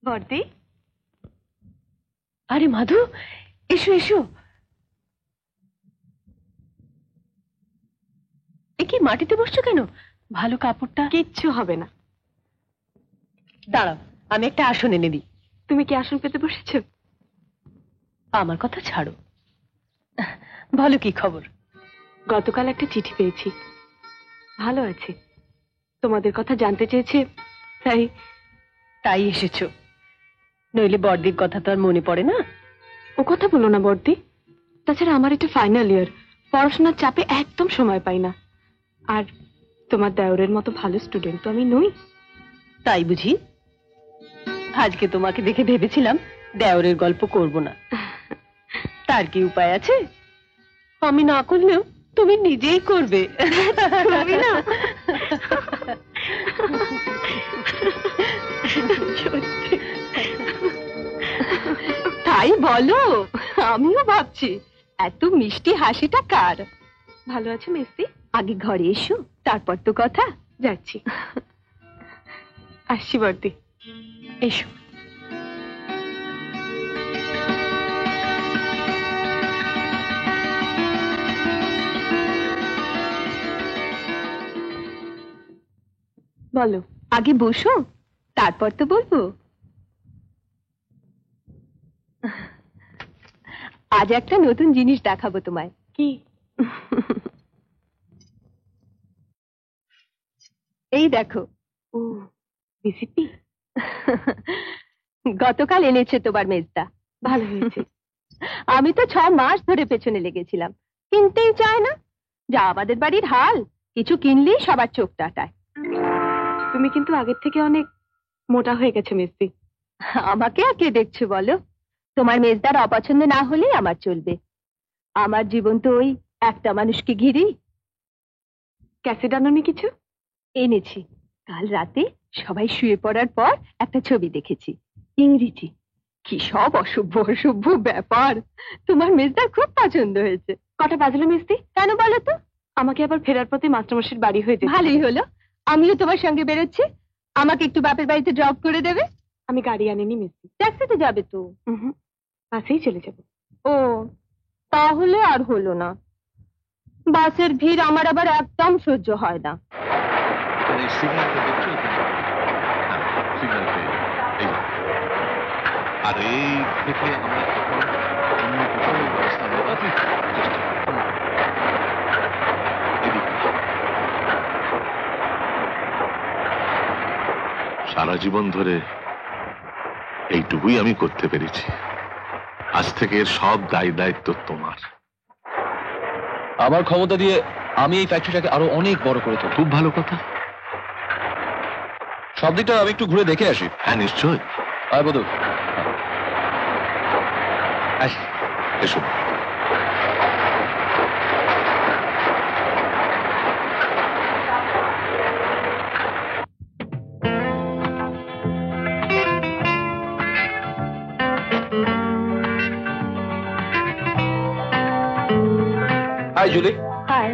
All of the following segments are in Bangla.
বর্দি, আরে মাধু, এসো এসো। এ কি মাটিতে বসছো কেন? ভালো কাপড়টা। কিচ্ছু হবে না, দাঁড়াও আমি একটা আসন এনে দিই। তুমি কি আসন পেতে বসেছো? আমার কথা ছাড়ো, বলো কি খবর? গতকাল একটা চিঠি পেয়েছি। ভালো আছে, তোমাদের কথা জানতে চেয়েছে, তাই তাই এসেছো। নইলে বর্দির কথা তো আর মনে পড়ে না। ও কথা বলো না বর্দি, তাছাড়া আমার এটা ফাইনাল ইয়ার, পড়াশোনার চাপে একদম সময় পাই না। আর তোমার দেওরের মতো ভালো স্টুডেন্ট তো আমি নই। তাই বুঝি? আজকে তোমাকে দেখে ভেবেছিলাম দেওরের গল্প করব না, তার কি উপায় আছে? আমি না করলেও তুমি নিজেই করবে। না তাই বলো, আমিও ভাবছি এত মিষ্টি হাসিটা কার? ভালো আছে মেসি? আগে ঘরে এসো, তারপর তো কথা। যাচ্ছি, আসছি বর্দি, এসো। বলো, আগে বসো, তারপর তো বলবো। আজ একটা নতুন জিনিস দেখাবো তোমায়। কি? এই দেখো। ও, রেসিপি? গতকাল এনেছে তোমার মেজদা। ভালো হয়েছে। আমি তো 6 মাস ধরে পেছনে লেগেছিলাম, কিনতেই চায় না। যা আমাদের বাড়ির হাল, কিছু কিনলেই সবার চোখ টাটায়। তুমি কিন্তু আগের থেকে অনেক মোটা হয়ে গেছে মেজদি। আমাকে আর কে দেখছো বলো? তোমার মেজদার অপছন্দ না হলেই আমার চলবে। আমার জীবন তো ওই একটা মানুষকে ঘিরেই। ক্যাসেট আনোনি কিছু? এনেছি, কাল রাতে সবাই শুয়ে পড়ার পর একটা ছবি দেখেছি, ইংরেজি। কি সব অসভ্য অসভ্য ব্যাপার। তোমার মেজদার খুব পছন্দ হয়েছে। কটা বাজলো মেজদি? কেন বলো তো? আমাকে আবার ফেরার পথে মাস্টারমশাইয়ের বাড়ি হয়ে যেতে। ভালোই হলো, আমিও তোমার সঙ্গে বেরোচ্ছি। আমাকে একটু বাপের বাড়িতে ড্রপ করে দেবে? আমি গাড়ি আনিনি মেজদি। ট্যাক্সিতে যাবে তো? বাসেই চলে যাবো। ও, তাহলে আর হলো না। বাসের ভিড় আমার আবার একদম সহ্য হয় না। আর এই থেকে আমরা অন্য কোথাও ব্যবস্থা নেব। সারা জীবন ধরে এইটুকুই আমি করতে পেরেছি, আজ থেকে এর সব দায় দায়িত্ব তোমার। আমার ক্ষমতা দিয়ে আমি এই ফ্যাক্টরিটাকে আরো অনেক বড় করে তুলব। খুব ভালো কথা। সব দিকটা আমি একটু ঘুরে দেখে আসি। হ্যাঁ নিশ্চয়। আয় বধু, এসো। High Julie. হাই।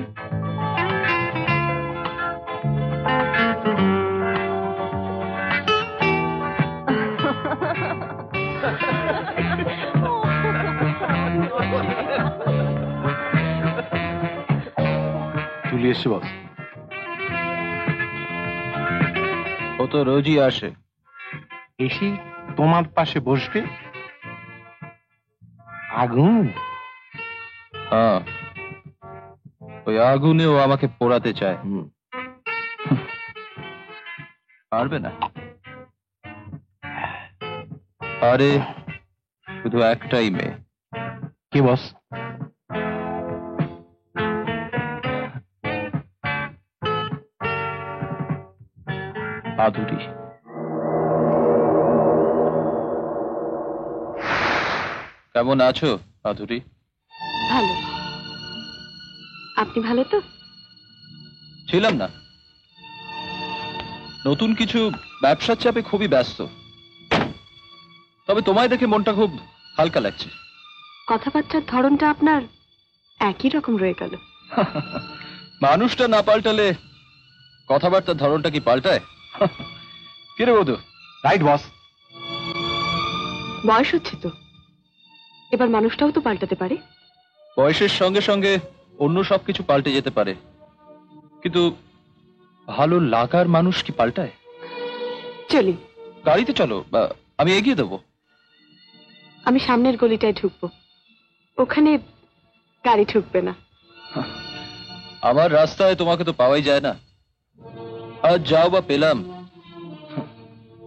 জুলি এসে বস। ও তো রোজই আসে। এসে তোমার পাশে বসবে? আগুন? হ্যাঁ, ওই আগুনে ও আমাকে পোড়াতে চায়। পারবে না। আরে শুধু একটাই মেয়ে। কি বস? আধুরি। কেমন আছো আধুরি? ভালো। আপনি ভালো তো? ছিলাম না, নতুন কিছু ব্যবসার চাপে খুবই ব্যস্ত। তবে তোমায় দেখে মনটা খুব হালকা লাগছে। কথাবার্তার ধরনটা আপনার একই রকম রয়ে গেল। মানুষটা না পাল্টালে কথাবার্তার ধরনটা কি পাল্টায়? কিরে বধু? রাইট বস। বয়স হচ্ছে তো, এবার মানুষটাও তো পাল্টাতে পারে। বয়সের সঙ্গে সঙ্গে অন্য সবকিছু পাল্টে যেতে পারে, কিন্তু ভালো লাগার মানুষ কি পাল্টায়? চলি, গাড়িতে চলো, বা আমি এগিয়ে দেবো। আমি সামনের গলিটায় ঢুকবো, ওখানে গাড়ি ঢুকবে না। আমার রাস্তায় তোমাকে তো পাওয়াই যায় না, আজ যাও বা পেলাম,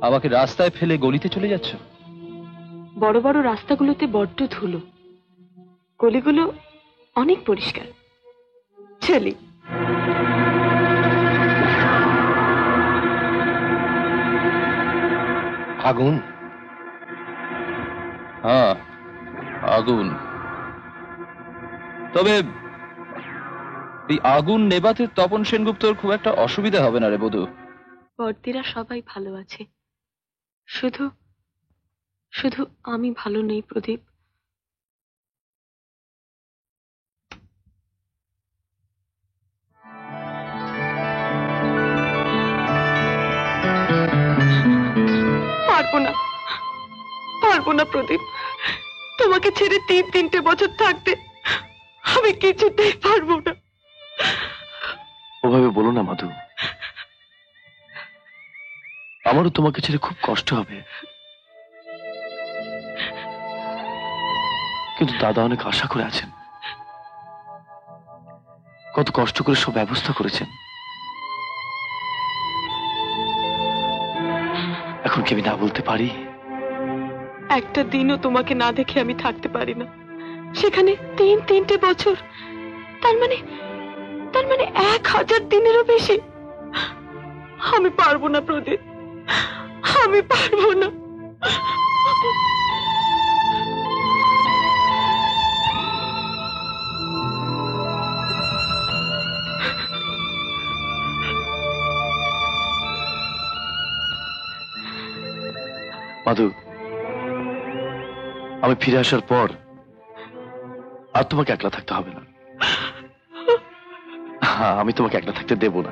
আমাকে রাস্তায় ফেলে গলিতে চলে যাচ্ছ। বড় বড় রাস্তাগুলোতে বড্ড ধুলো, গলিগুলো অনেক পরিষ্কার। চলি। আগুন? হ্যাঁ, আগুন। তবে এই আগুন নেবাতে তপন সেনগুপ্তর খুব একটা অসুবিধা হবে না রে বধূ। বর্দিরা সবাই ভালো আছে, শুধু শুধু আমি ভালো নেই প্রদীপ। পারবো না প্রদীপ, তোমাকে ছেড়ে 3-3টে বছর থাকতে আমি কিছুতেই পারবো না। ওভাবে বলো না মাধু, আমারও তোমাকে ছেড়ে খুব কষ্ট হবে, কিন্তু দাদা অনেক আশা করে আছেন, কত কষ্ট করে সব ব্যবস্থা করেছেন। এখন কি আমি না বলতে পারি? একটা দিনও তোমাকে না দেখে আমি থাকতে পারি না, সেখানে 3-3টে বছর, তার মানে 1000 দিনেরও বেশি। আমি পারবো না প্রদীপ, আমি পারবো না। মাধু, আমি ফিরে আসার পর আর তোমাকে একলা থাকতে হবে না। হ্যাঁ, আমি তোমাকে একলা থাকতে দেব না।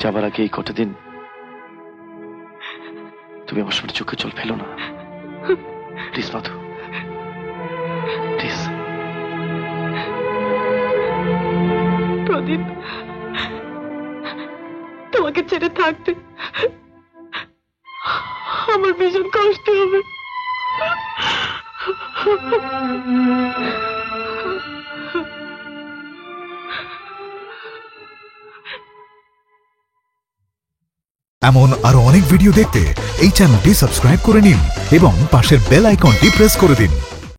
যাবার আগে এই কটা দিন তুমি আমার সামনে চোখে জল ফেলো না, প্লিজ মাধু, প্লিজ। প্রদীপ, তোমাকে ছেড়ে থাকতে আমার ভীষণ কষ্ট হবে। এমন আরো অনেক ভিডিও দেখতে এই চ্যানেলটি সাবস্ক্রাইব করে নিন এবং পাশের বেল আইকনটি প্রেস করে দিন।